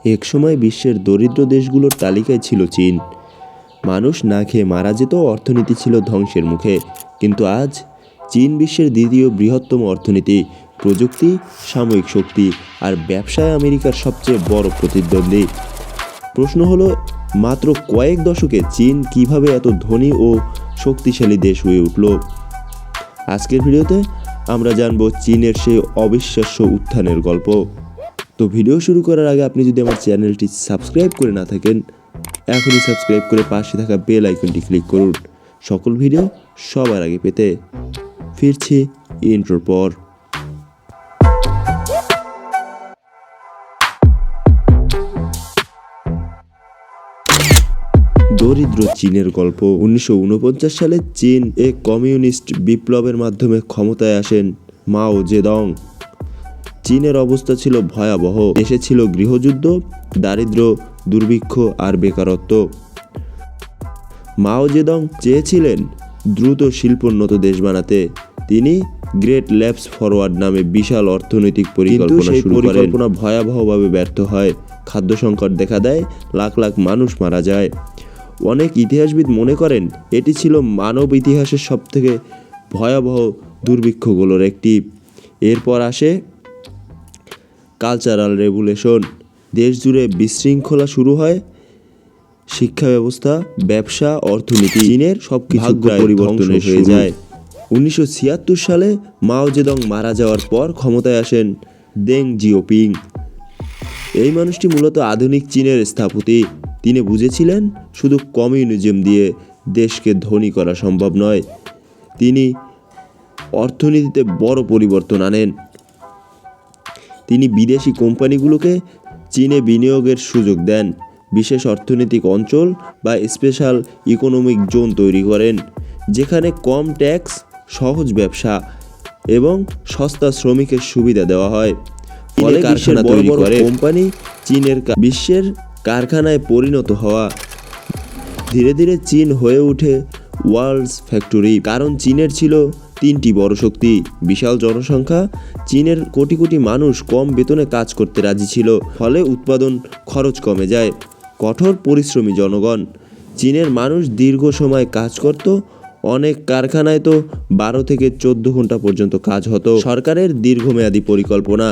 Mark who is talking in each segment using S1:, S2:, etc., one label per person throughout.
S1: একসময় বিশ্বের দরিদ্র দেশগুলোর তালিকায় ছিল চীন। মানুষ না খেয়ে মারা যেত, অর্থনীতি ছিল ধ্বংসের মুখে। কিন্তু আজ চীন বিশ্বের দ্বিতীয় বৃহত্তম অর্থনীতি। প্রযুক্তি, সামরিক শক্তি আর ব্যবসায় আমেরিকার সবচেয়ে বড় প্রতিদ্বন্দ্বী। প্রশ্ন হলো, মাত্র কয়েক দশকে চীন কিভাবে এত ধনী ও শক্তিশালী দেশ হয়ে উঠল? আজকের ভিডিওতে আমরা জানব চীনের সেই অবিশ্বাস্য উত্থানের গল্প। তো ভিডিও শুরু করার আগে আপনি যদি আমার চ্যানেলটি সাবস্ক্রাইব করে না থাকেন, এখনই সাবস্ক্রাইব করে পাশে থাকা বেল আইকনটি ক্লিক করুন সকল ভিডিও সবার আগে পেতে। ফিরছি ইন্ট্রোর পর। দরিদ্র চীনের গল্প। 1949 সালে চীন এক কমিউনিস্ট বিপ্লবের মাধ্যমে ক্ষমতায় আসেন মাও জেদং। চীনের অবস্থা ছিল ভয়াবহ। দেশে ছিল গৃহযুদ্ধ, দারিদ্র্য, দুর্ভিক্ষ আর বেকারত্ব। মাও জেদং চেয়েছিলেন দ্রুত শিল্পোন্নত দেশ বানাতে। তিনি গ্রেট লেপস ফরওয়ার্ড নামে বিশাল অর্থনৈতিক পরিকল্পনা শুরু করেন। পরিকল্পনা ভয়াবহভাবে ব্যর্থ হয়। খাদ্য সংকট দেখা দেয়, লাখ লাখ মানুষ মারা যায়। অনেক ইতিহাসবিদ মনে করেন এটি ছিল মানব ইতিহাসের সবথেকে ভয়াবহ দুর্ভিক্ষগুলোর একটি। এরপর আসে কালচারাল রেভলিউশন। দেশ জুড়ে বিশৃঙ্খলা শুরু হয়। শিক্ষা ব্যবস্থা, ব্যবসা, অর্থনীতি, চীনের সবকিছু পরিবর্তন হয়ে যায়। 1976 সালে মাও জেদং মারা যাওয়ার পর ক্ষমতায় আসেন দেং জিওপিং। এই মানুষটি মূলত আধুনিক চীনের স্থপতি। তিনি বুঝেছিলেন শুধু কমিউনিজম দিয়ে দেশকে ধনী করা সম্ভব নয়। তিনি অর্থনীতিতে বড় পরিবর্তন আনেন। তিনি বিদেশি কোম্পানিগুলোকে চীনে বিনিয়োগের সুযোগ দেন। বিশেষ অর্থনৈতিক অঞ্চল বা স্পেশাল ইকোনমিক জোন তৈরি করেন, যেখানে কম ট্যাক্স, সহজ ব্যবসা এবং সস্তা শ্রমিকের সুবিধা দেওয়া হয়। ফলে কারখানা তৈরি করে কোম্পানি চীনের বিশ্বের কারখানায় পরিণত হওয়া। ধীরে ধীরে চীন হয়ে ওঠে ওয়ার্ল্ডস ফ্যাক্টরি। কারণ চীনের ছিল তিনটি বড় শক্তি, বিশাল জনসংখ্যা, চীনের কোটি কোটি মানুষ কম বেতনে কাজ করতে রাজি ছিল। ফলে উৎপাদন খরচ কমে যায়। কঠোর পরিশ্রমী জনগণ। চীনের মানুষ দীর্ঘ সময় কাজ করত। অনেক কারখানায় তো 12 থেকে 14 ঘন্টা পর্যন্ত কাজ হতো। সরকারের দীর্ঘমেয়াদী পরিকল্পনা।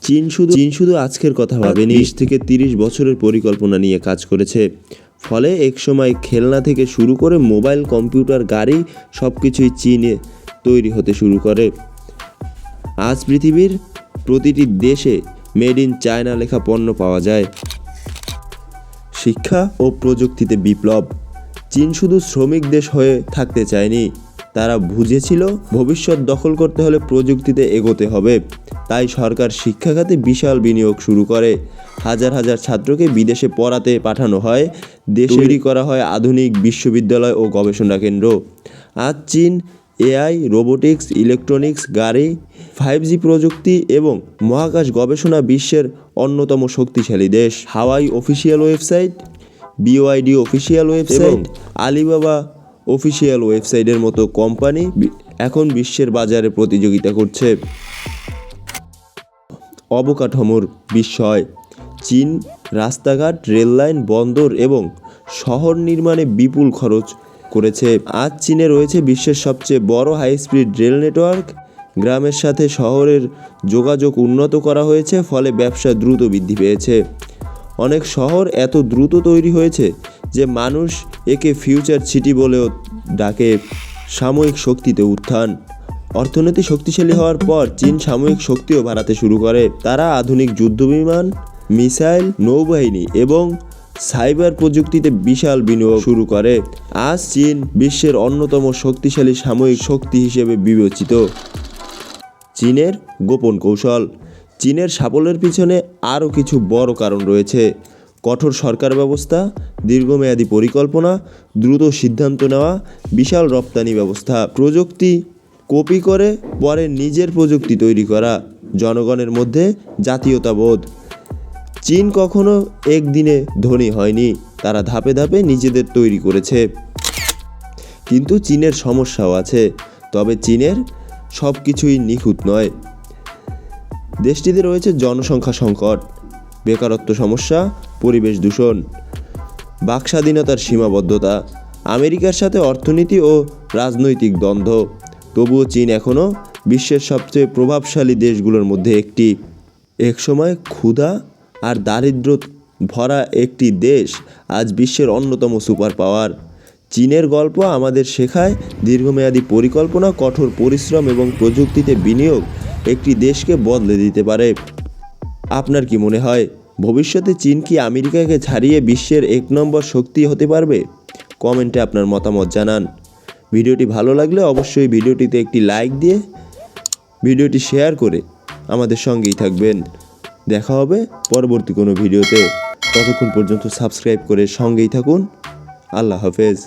S1: চীন শুধু আজকের কথা ভাবেনি, 20 থেকে 30 বছরের পরিকল্পনা নিয়ে কাজ করেছে। ফলে একসময় খেলনা থেকে শুরু করে মোবাইল, কম্পিউটার, গাড়ি সবকিছুই চীনে তৈরি হতে শুরু করে। আজ পৃথিবীর প্রতিটি দেশে মেড ইন চায়না লেখা পণ্য পাওয়া যায়। শিক্ষা ও প্রযুক্তিতে বিপ্লব। চীন শুধু শ্রমিক দেশ হয়ে থাকতে চায়নি, তারা বুঝেছিল ভবিষ্যৎ দখল করতে হলে প্রযুক্তিতে এগোতে হবে। তাই সরকার শিক্ষা খাতে বিশাল বিনিয়োগ শুরু করে। হাজার হাজার ছাত্রকে বিদেশে পড়াতে পাঠানো হয়। দেশে তৈরি করা হয় আধুনিক বিশ্ববিদ্যালয় ও গবেষণা কেন্দ্র। আজ চীন এআই, রোবোটিক্স, ইলেকট্রনিক্স, গাড়ি, 5G প্রযুক্তি এবং মহাকাশ গবেষণা বিশ্বের অন্যতম শক্তিশালী দেশ। Huawei official website, BYD official website, Alibaba official ওয়েবসাইটের মতো কোম্পানি এখন বিশ্বের বাজারে প্রতিযোগিতা করছে। অবকাঠামোর বিস্ময়। চীন রাস্তাঘাট, রেললাইন, বন্দর এবং শহর নির্মাণে বিপুল খরচ করেছে। আজ চীনে রয়েছে বিশ্বের সবচেয়ে বড় হাই স্পিড রেল নেটওয়ার্ক। গ্রামের সাথে শহরের যোগাযোগ উন্নত করা হয়েছে, ফলে ব্যবসা দ্রুত বৃদ্ধি পেয়েছে। অনেক শহর এত দ্রুত তৈরি হয়েছে যে মানুষ একে ফিউচার সিটি বলেও ডাকে। সামরিক শক্তিতে উত্থান। অর্থনীতি শক্তিশালী হওয়ার পর চীন সামরিক শক্তিও বাড়াতে শুরু করে। তারা আধুনিক যুদ্ধবিমান, মিসাইল, নৌবাহিনী এবং সাইবার প্রযুক্তিতে বিশাল বিনিয়োগ শুরু করে। আজ চীন বিশ্বের অন্যতম শক্তিশালী সামরিক শক্তি হিসেবে বিবেচিত। চীনের গোপন কৌশল। চীনের সাফল্যের পিছনে আরও কিছু বড় কারণ রয়েছে। কঠোর সরকার ব্যবস্থা, দীর্ঘমেয়াদী পরিকল্পনা, দ্রুত সিদ্ধান্ত নেওয়া, বিশাল রপ্তানি ব্যবস্থা, প্রযুক্তি কপি করে পরে নিজের প্রযুক্তি তৈরি করা, জনগণের মধ্যে জাতীয়তাবোধ। চীন কখনো একদিনে ধনী হয়নি, তারা ধাপে ধাপে নিজেদের তৈরি করেছে। কিন্তু চীনের সমস্যাও আছে, তবে চীনের সব কিছুই নিখুঁত নয়। দেশটিতে রয়েছে জনসংখ্যা সংকট, বেকারত্ব সমস্যা, পরিবেশ দূষণ, বাক স্বাধীনতার সীমাবদ্ধতা, আমেরিকার সাথে অর্থনীতি ও রাজনৈতিক দ্বন্দ্ব। তবুও চীন এখনও বিশ্বের সবচেয়ে প্রভাবশালী দেশগুলোর মধ্যে একটি। একসময় ক্ষুধা আর দারিদ্র্য ভরা একটি দেশ আজ বিশ্বের অন্যতম সুপার পাওয়ার। চীনের গল্প আমাদের শেখায় দীর্ঘমেয়াদী পরিকল্পনা, কঠোর পরিশ্রম এবং প্রযুক্তিতে বিনিয়োগ একটি দেশকে বদলে দিতে পারে। আপনার কি মনে হয় ভবিষ্যতে চীন কি আমেরিকাকে ছাড়িয়ে বিশ্বের 1 নম্বর শক্তি হতে পারবে? কমেন্টে আপনার মতামত জানান। ভিডিওটি ভালো লাগলে অবশ্যই ভিডিওটিতে একটি লাইক দিয়ে ভিডিওটি শেয়ার করে আমাদের সঙ্গেই থাকবেন। দেখা হবে পরবর্তী কোনো ভিডিওতে। ততক্ষণ পর্যন্ত সাবস্ক্রাইব করে সঙ্গেই থাকুন। আল্লাহ হাফেজ।